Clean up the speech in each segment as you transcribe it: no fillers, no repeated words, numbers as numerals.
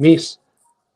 20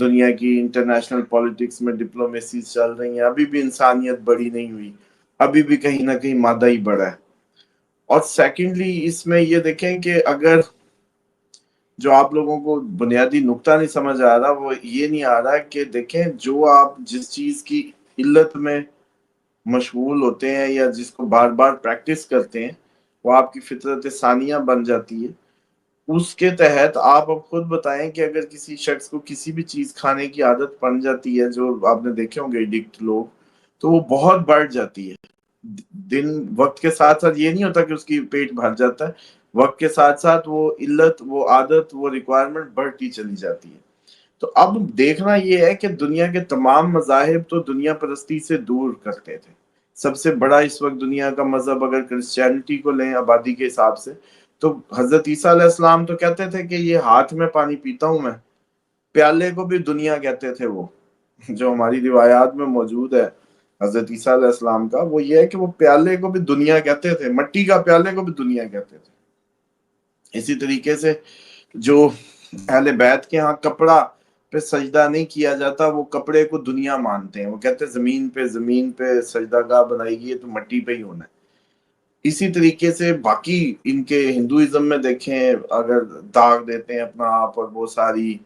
دنیا کی international politics میں ڈپلومیسی چل رہی ہیں، ابھی بھی انسانیت بڑی نہیں ہوئی، ابھی بھی کہیں نہ کہیں مادہ ہی بڑا ہے۔ اور سیکنڈلی اس میں یہ دیکھیں کہ اگر جو آپ لوگوں کو بنیادی نقطہ نہیں سمجھ آ رہا وہ یہ نہیں آ رہا کہ دیکھیں جو آپ جس چیز کی علت میں مشغول ہوتے ہیں یا جس کو بار بار پریکٹس کرتے ہیں وہ آپ کی فطرت ثانیہ بن جاتی ہے۔ اس کے تحت آپ اب خود بتائیں کہ اگر کسی شخص کو کسی بھی چیز کھانے کی عادت پڑ جاتی ہے، جو آپ نے دیکھے ہوں گے ایڈکٹ لوگ، تو وہ بہت بڑھ جاتی ہے دن وقت کے ساتھ ساتھ۔ یہ نہیں ہوتا کہ اس کی پیٹ بھر جاتا ہے، وقت کے ساتھ ساتھ وہ علت، وہ عادت، وہ ریکوائرمنٹ بڑھتی چلی جاتی ہے۔ تو اب دیکھنا یہ ہے کہ دنیا کے تمام مذاہب تو دنیا پرستی سے دور کرتے تھے۔ سب سے بڑا اس وقت دنیا کا مذہب اگر کرسچینٹی کو لیں آبادی کے حساب سے، تو حضرت عیسیٰ علیہ السلام تو کہتے تھے کہ یہ ہاتھ میں پانی پیتا ہوں میں، پیالے کو بھی دنیا کہتے تھے وہ۔ جو ہماری روایات میں موجود ہے حضرت عیسیٰ علیہ السلام کا، وہ یہ ہے کہ وہ پیالے کو بھی دنیا کہتے تھے، مٹی کا پیالے کو بھی دنیا کہتے تھے۔ اسی طریقے سے جو اہل بیت کے ہاں کپڑا پہ سجدہ نہیں کیا جاتا، وہ کپڑے کو دنیا مانتے ہیں، وہ کہتے ہیں زمین پہ سجدہ گاہ بنائی گئی ہے تو مٹی پہ ہی ہونا ہے۔ اسی طریقے سے باقی ان کے ہندوازم میں دیکھیں، اگر داغ دیتے ہیں اپنا آپ اور وہ ساری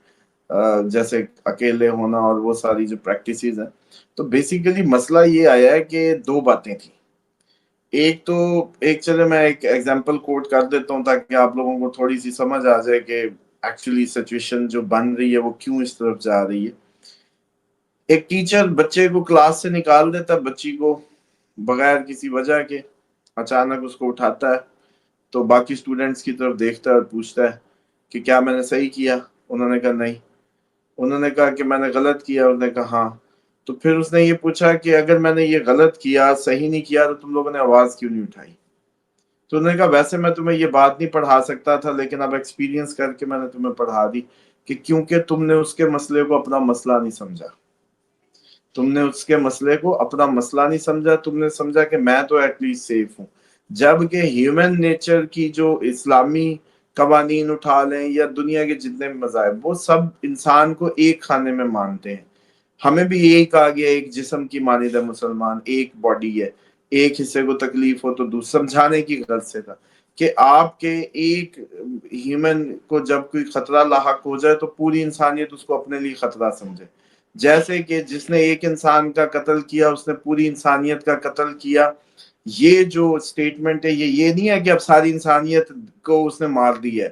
جیسے اکیلے ہونا اور وہ ساری جو پریکٹسز ہیں، تو بیسیکلی مسئلہ یہ آیا ہے کہ دو باتیں تھیں۔ ایک چلے میں ایک ایگزامپل کوٹ کر دیتا ہوں تاکہ آپ لوگوں کو تھوڑی سی سمجھ آ جائے کہ ایکچولی سچویشن جو بن رہی ہے وہ کیوں اس طرف جا رہی ہے۔ ایک ٹیچر بچے کو کلاس سے نکال دیتا ہے، بچی کو بغیر کسی وجہ کے اچانک اس کو اٹھاتا ہے، تو باقی سٹوڈنٹس کی طرف دیکھتا ہے اور پوچھتا ہے کہ کیا میں نے صحیح کیا؟ انہوں نے کہا نہیں۔ انہوں نے کہا کہ میں نے غلط کیا؟ انہوں نے کہا ہاں۔ تو پھر اس نے یہ پوچھا کہ اگر میں نے یہ غلط کیا، صحیح نہیں کیا، تو تم لوگوں نے آواز کیوں نہیں اٹھائی؟ تو انہوں نے کہا ویسے میں تمہیں یہ بات نہیں پڑھا سکتا تھا، لیکن اب ایکسپیرینس کر کے میں نے تمہیں پڑھا دی کہ کیونکہ تم نے اس کے مسئلے کو اپنا مسئلہ نہیں سمجھا، تم نے اس کے مسئلے کو اپنا مسئلہ نہیں سمجھا، تم نے سمجھا کہ میں تو ایٹ لیسٹ سیف ہوں۔ جبکہ ہیومن نیچر کی جو اسلامی قوانین اٹھا لیں یا دنیا کے جتنے مذاہب، وہ سب انسان کو ایک خانے میں مانتے ہیں۔ ہمیں بھی یہی کہا گیا ایک جسم کی مانند ہے مسلمان، ایک باڈی ہے، ایک حصے کو تکلیف ہو تو دوسرا سمجھانے کی غرض سے تھا کہ آپ کے ایک ہیومن کو جب کوئی خطرہ لاحق ہو جائے تو پوری انسانیت اس کو اپنے لیے خطرہ سمجھے۔ جیسے کہ جس نے ایک انسان کا قتل کیا اس نے پوری انسانیت کا قتل کیا۔ یہ جو سٹیٹمنٹ ہے یہ نہیں ہے کہ اب ساری انسانیت کو اس نے مار دی ہے۔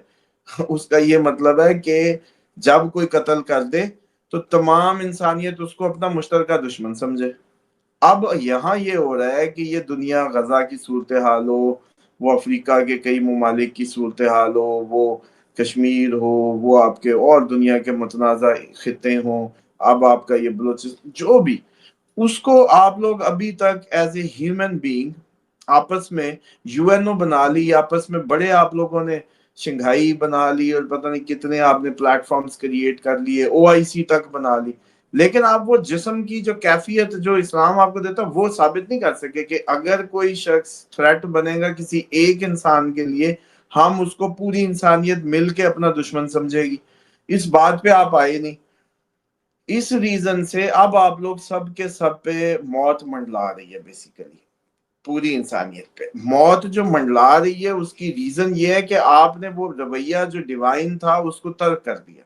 اس کا یہ مطلب ہے کہ جب کوئی قتل کر دے تو تمام انسانیت اس کو اپنا مشترکہ دشمن سمجھے۔ اب یہاں یہ ہو رہا ہے کہ یہ دنیا غزہ کی صورتحال ہو، وہ افریقہ کے کئی ممالک کی صورتحال ہو، وہ کشمیر ہو، وہ آپ کے اور دنیا کے متنازع خطے ہوں، اب آپ کا یہ بلوچستان، جو بھی، اس کو آپ لوگ ابھی تک ایز اے ہیومن بینگ آپس میں یو این او بنا لی، آپس میں بڑے آپ لوگوں نے شنگھائی بنا لی اور پتہ نہیں کتنے آپ نے پلیٹ فارمز کریٹ کر لیے، او آئی سی تک بنا لی، لیکن آپ وہ جسم کی جو کیفیت جو اسلام آپ کو دیتا وہ ثابت نہیں کر سکے کہ اگر کوئی شخص تھریٹ بنے گا کسی ایک انسان کے لیے، ہم اس کو پوری انسانیت مل کے اپنا دشمن سمجھے گی۔ اس بات پہ آپ آئے نہیں۔ اس ریزن سے اب آپ لوگ سب کے سب پہ موت منڈلا رہی ہے، بیسیکلی پوری انسانیت پہ موت جو منڈلا رہی ہے۔ اس کی ریزن یہ ہے کہ آپ نے وہ رویہ جو ڈیوائن تھا اس کو ترک کر دیا،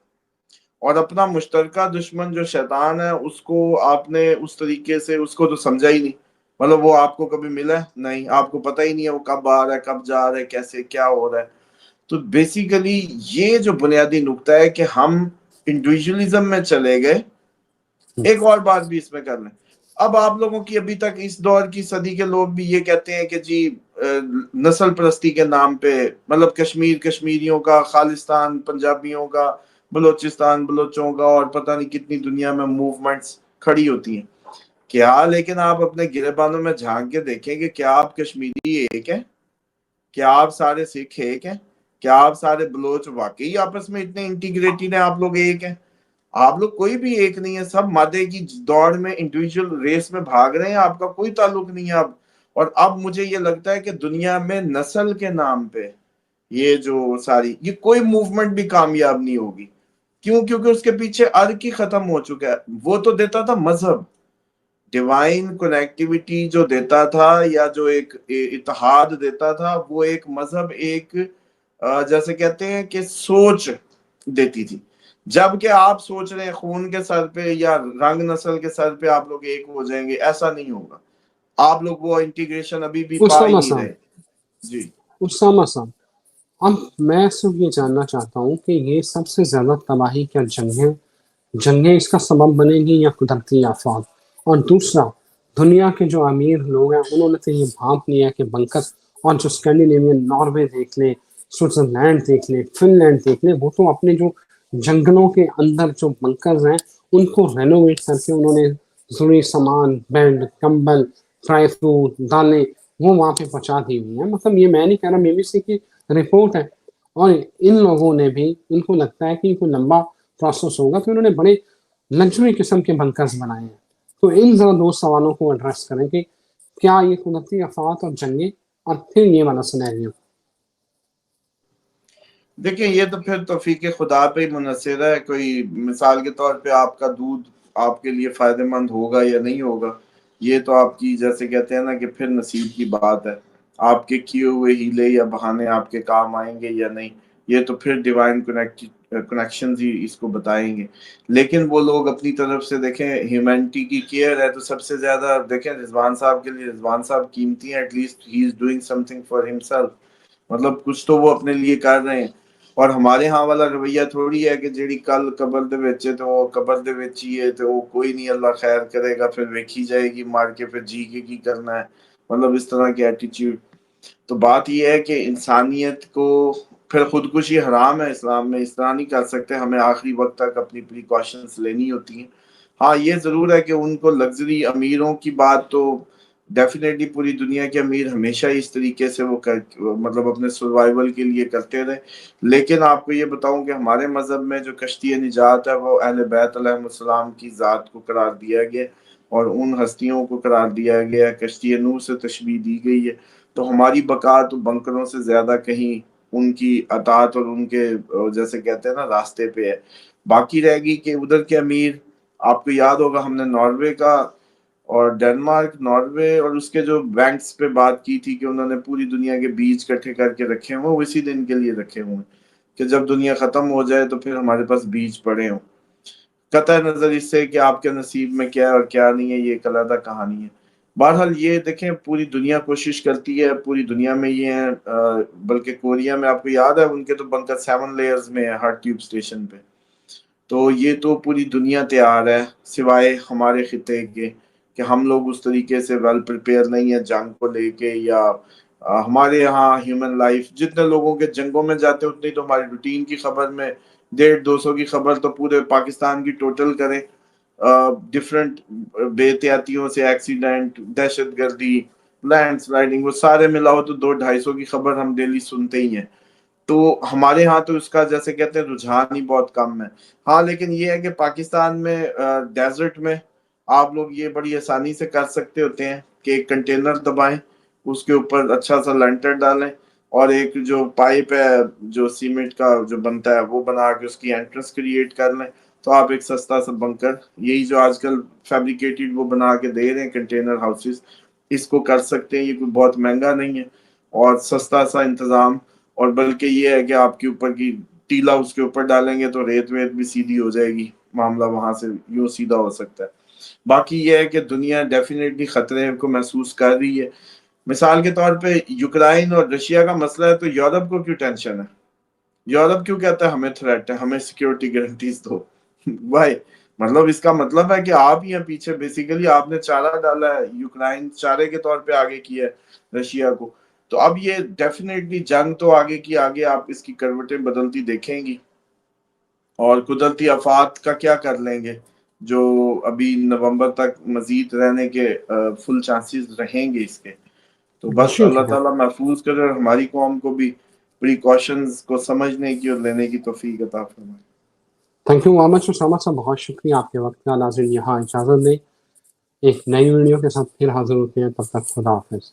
اور اپنا مشترکہ دشمن جو شیطان ہے اس کو آپ نے اس طریقے سے اس کو تو سمجھا ہی نہیں۔ مطلب وہ آپ کو کبھی ملا ہے؟ نہیں، آپ کو پتہ ہی نہیں ہے وہ کب آ رہا ہے، کب جا رہا ہے، کیسے کیا ہو رہا ہے۔ تو بیسیکلی یہ جو بنیادی نقطہ ہے کہ ہم انڈیویجولزم میں چلے گئے۔ ایک اور بات بھی اس میں کر لیں، اب آپ لوگوں کی ابھی تک اس دور کی صدی کے لوگ بھی یہ کہتے ہیں کہ جی نسل پرستی کے نام پہ، مطلب کشمیر کشمیریوں کا، خالستان پنجابیوں کا، بلوچستان بلوچوں کا، اور پتہ نہیں کتنی دنیا میں موومنٹس کھڑی ہوتی ہیں۔ کیا لیکن آپ اپنے گریبانوں میں جھانک کے دیکھیں کہ کیا آپ کشمیری ایک ہیں؟ کیا آپ سارے سکھ ایک ہیں؟ کیا آپ سارے بلوچ واقعی آپس میں اتنے انٹیگریٹڈ ہیں؟ آپ لوگ ایک ہیں؟ آپ لوگ کوئی بھی ایک نہیں ہے، سب مادے کی دوڑ میں انڈیویجول ریس میں بھاگ رہے ہیں، آپ کا کوئی تعلق نہیں ہے اب۔ اور اب مجھے یہ لگتا ہے کہ دنیا میں نسل کے نام پہ یہ جو ساری یہ کوئی موومنٹ بھی کامیاب نہیں ہوگی۔ کیوں؟ کیونکہ اس کے پیچھے ارک ہی ختم ہو چکا ہے. وہ تو دیتا تھا مذہب، ڈیوائن کنیکٹیوٹی جو دیتا تھا یا جو ایک اتحاد دیتا تھا، وہ ایک مذہب، ایک جیسے کہتے ہیں کہ سوچ دیتی تھی. جب کہ آپ سوچ رہے ہیں خون کے سر پہ یا رنگ نسل کے سر پہ آپ لوگ ایک ہو جائیں گے، ایسا نہیں ہوگا. آپ لوگ وہ انٹیگریشن ابھی بھی پا ہی اسامہ نہیں صاحب، رہے. جی اسامہ صاحب، اب میں صرف یہ جاننا چاہتا ہوں کہ یہ سب سے زیادہ تباہی کیا جنگیں اس کا سبب بنے گی یا قدرتی آفات؟ اور دوسرا، دنیا کے جو امیر لوگ ہیں انہوں نے تو یہ بھانپ لیا کہ بنکر، اور جو اسکینڈینیوین، ناروے دیکھ لیں، سوئٹزرلینڈ دیکھ لیں، فن لینڈ دیکھ لیں، وہ تو اپنے جو جنگلوں کے اندر جو بنکرز ہیں ان کو رینوویٹ کر کے انہوں نے ضروری سامان، بیڈ، کمبل، ڈرائی فروٹ، دالیں وہ وہاں پہ پہنچا دی ہوئی ہیں. مطلب یہ میں نہیں کہہ رہا، بی بی سی کی رپورٹ ہے. اور ان لوگوں نے بھی، ان کو لگتا ہے کہ کوئی لمبا پروسیس ہوگا تو انہوں نے بڑے لگژری قسم کے بنکرز بنائے ہیں. تو ان ذرا دو سوالوں کو ایڈریس کریں کہ کیا یہ قدرتی آفات اور جنگیں، اور پھر یہ والا سینیریو. دیکھیں، یہ تو پھر توفیق خدا پہ ہی منحصر ہے. کوئی مثال کے طور پہ آپ کا دودھ آپ کے لیے فائدہ مند ہوگا یا نہیں ہوگا، یہ تو آپ کی جیسے کہتے ہیں نا کہ پھر نصیب کی بات ہے. آپ کے کیے ہوئے ہیلے یا بہانے آپ کے کام آئیں گے یا نہیں، یہ تو پھر ڈیوائن کنیکشنز ہی اس کو بتائیں گے. لیکن وہ لوگ اپنی طرف سے دیکھیں، ہیومینٹی کی کیئر ہے تو سب سے زیادہ دیکھیں رضوان صاحب کے لیے. رضوان صاحب قیمتی ہیں، at least he is doing something for himself. مطلب کچھ تو وہ اپنے لیے کر رہے ہیں. اور ہمارے ہاں والا رویہ تھوڑی ہے کہ جیڑی کل قبر دے وچ ہے تو وہ قبر دے وچ ہی ہے، تو وہ کوئی نہیں، اللہ خیر کرے گا، پھر ویکھی جائے گی مار کے، پھر جی کے کی کرنا ہے. مطلب اس طرح کی ایٹیچیوڈ. تو بات یہ ہے کہ انسانیت کو پھر خودکشی حرام ہے اسلام میں، اس طرح نہیں کر سکتے. ہمیں آخری وقت تک اپنی پریکاشنز لینی ہوتی ہیں. ہاں یہ ضرور ہے کہ ان کو لگژری امیروں کی بات تو ڈیفینیٹلی پوری دنیا کے امیر ہمیشہ اس طریقے سے وہ مطلب اپنے سروائیول کے لیے کرتے رہے. لیکن آپ کو یہ بتاؤں کہ ہمارے مذہب میں جو کشتی نجات ہے وہ اہل بیت علیہ السلام کی ذات کو قرار دیا گیا اور ان ہستیوں کو قرار دیا گیا. کشتی نوح سے تشبیہ دی گئی ہے. تو ہماری بقا تو بنکروں سے زیادہ کہیں ان کی اطاعت اور ان کے جیسے کہتے ہیں نا راستے پہ ہے. باقی رہ گی کہ ادھر کے امیر، آپ کو یاد ہوگا ہم نے ناروے کا اور ڈنمارک، ناروے اور اس کے جو بینکس پہ بات کی تھی کہ انہوں نے پوری دنیا کے بیج اکٹھے کر کے رکھے ہوئے، وہ اسی دن کے لیے رکھے ہوئے کہ جب دنیا ختم ہو جائے تو پھر ہمارے پاس بیج پڑے ہوں. قطع نظر اس سے کہ آپ کے نصیب میں کیا ہے اور کیا نہیں ہے، یہ ایک علیحدہ کہانی ہے. بہرحال یہ دیکھیں پوری دنیا کوشش کرتی ہے، پوری دنیا میں یہ ہے. بلکہ کوریا میں آپ کو یاد ہے ان کے تو بنکر 7 لیئرز میں ہے ہر ٹیوب سٹیشن پہ. تو یہ تو پوری دنیا تیار ہے سوائے ہمارے خطے کے کہ ہم لوگ اس طریقے سے ویل پریپیئر نہیں ہے جنگ کو لے کے. یا ہمارے یہاں ہیومن لائف جتنے لوگوں کے جنگوں میں جاتے اتنی تو ہماری روٹین کی خبر میں 150-200 کی خبر تو پورے پاکستان کی ٹوٹل کریں. ڈفرینٹ بے احتیاطیوں سے ایکسیڈنٹ، دہشت گردی، لینڈ سلائڈنگ، وہ سارے ملاؤ تو 200-250 کی خبر ہم ڈیلی سنتے ہی ہیں. تو ہمارے ہاں تو اس کا جیسے کہتے ہیں رجحان ہی بہت کم ہے. ہاں لیکن یہ ہے کہ پاکستان میں ڈیزرٹ میں آپ لوگ یہ بڑی آسانی سے کر سکتے ہوتے ہیں کہ ایک کنٹینر دبائیں، اس کے اوپر اچھا سا لینٹر ڈالیں اور ایک جو پائپ ہے جو سیمنٹ کا جو بنتا ہے وہ بنا کے اس کی انٹرنس کریٹ کر لیں. تو آپ ایک سستا سا بنکر، یہی جو آج کل فیبریکیٹڈ وہ بنا کے دے رہے ہیں کنٹینر ہاؤسز، اس کو کر سکتے ہیں. یہ کوئی بہت مہنگا نہیں ہے اور سستا سا انتظام. اور بلکہ یہ ہے کہ آپ کے اوپر کی ٹیلا اس کے اوپر ڈالیں گے تو ریت ویت بھی سیدھی ہو جائے گی، معاملہ وہاں سے یوں سیدھا ہو سکتا ہے. باقی یہ ہے کہ دنیا ڈیفینیٹلی خطرے کو محسوس کر رہی ہے. مثال کے طور پہ یوکرائن اور رشیا کا مسئلہ ہے تو یورپ کو کیوں ٹینشن ہے؟ یورپ کیوں کہتا ہے ہمیں تھریٹ ہے، ہمیں سیکیورٹی گارنٹیز دو؟ بھائی مطلب اس کا مطلب ہے کہ آپ ہی ہیں پیچھے. بیسیکلی آپ نے چارہ ڈالا ہے، یوکرائن چارے کے طور پہ آگے کیا ہے رشیا کو. تو اب یہ ڈیفینیٹلی جنگ تو آگے کی آگے آپ اس کی کروٹیں بدلتی دیکھیں گی. اور قدرتی آفات کا کیا کر لیں گے جو ابھی نومبر تک مزید رہنے کے فل چانسز رہیں گے اس کے. تو بس اللہ شکریہ، تعالیٰ محفوظ کرے اور ہماری قوم کو بھی پریکاشنز کو سمجھنے کی اور لینے کی توفیق عطا فرمائے. تھینک یو محمد اسامہ صاحب، بہت شکریہ آپ کے وقت کا. ناظرین یہاں اجازت دیں، ایک نئی ویڈیو کے ساتھ پھر حاضر ہوتے ہیں. تب تک خدا حافظ.